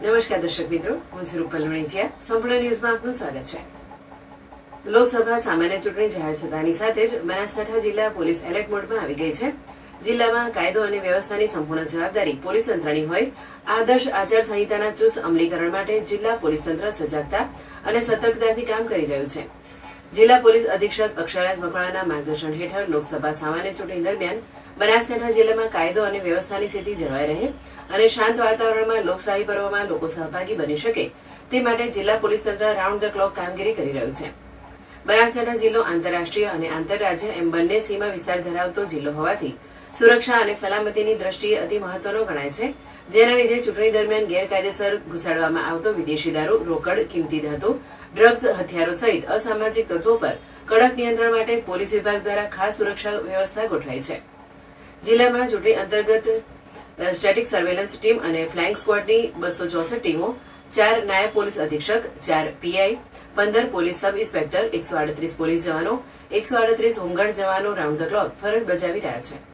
નમસ્કાર દર્શક મિત્રો, હું છું રૂપલ વણિજિયા. સંપૂર્ણ ન્યૂઝમાં આપનું સ્વાગત છે. લોકસભા સામાન્ય ચૂંટણી જાહેર થતાની સાથે જ બનાસકાંઠા જિલ્લા પોલીસ એલર્ટ મોડમાં આવી ગઈ છે. જિલ્લામાં કાયદો અને વ્યવસ્થાની સંપૂર્ણ જવાબદારી પોલીસ તંત્રની હોય. આદર્શ આચાર સંહિતાના ચુસ્ત અમલીકરણ માટે જિલ્લા પોલીસ તંત્ર સજાગતા અને સતર્કતાથી કામ કરી રહ્યું છે. જિલ્લા પોલીસ અધિક્ષક અક્ષરાજ મકવાણાના માર્ગદર્શન હેઠળ લોકસભા સામાન્ય ચૂંટણી દરમિયાન બનાસકાંઠા જિલ્લામાં કાયદો અને વ્યવસ્થાની સ્થિતિ જળવાઈ રહે અને શાંત વાતાવરણમાં લોકશાહી પર્વમાં લોકો સહભાગી બની શકે તે માટે જિલ્લા પોલીસ તંત્ર રાઉન્ડ ધ ક્લોક કામગીરી કરી રહ્યું છે. બનાસકાંઠા જિલ્લો આંતરરાષ્ટ્રીય અને આંતરરાજ્ય એમ બંને સીમા વિસ્તાર ધરાવતો જિલ્લો હોવાથી સુરક્ષા અને સલામતીની દ્રષ્ટિએ અતિ મહત્વનો ગણાય છે, જેના લીધે ચૂંટણી દરમિયાન ગેરકાયદેસર ઘુસાડવામાં આવતો વિદેશી દારૂ, રોકડ, કિંમતી ધાતુ, ડ્રગ્સ, હથિયારો સહિત અસામાજિક તત્વો પર કડક નિયંત્રણ માટે પોલીસ વિભાગ દ્વારા ખાસ સુરક્ષા વ્યવસ્થા ગોઠવાઈ છે. જિલ્લામાં ચૂંટણી અંતર્ગત સ્ટેટિક સર્વેલન્સ ટીમ અને ફ્લાઇંગ સ્ક્વોડની 264 ટીમો, 4 નાયબ પોલીસ અધિક્ષક, 4 PI, 15 police sub inspector, 138 police જવાનો, 138 હોમગાર્ડ જવાનો રાઉન્ડ ધ ક્લોક ફરજ બજાવી રહ્યા છે.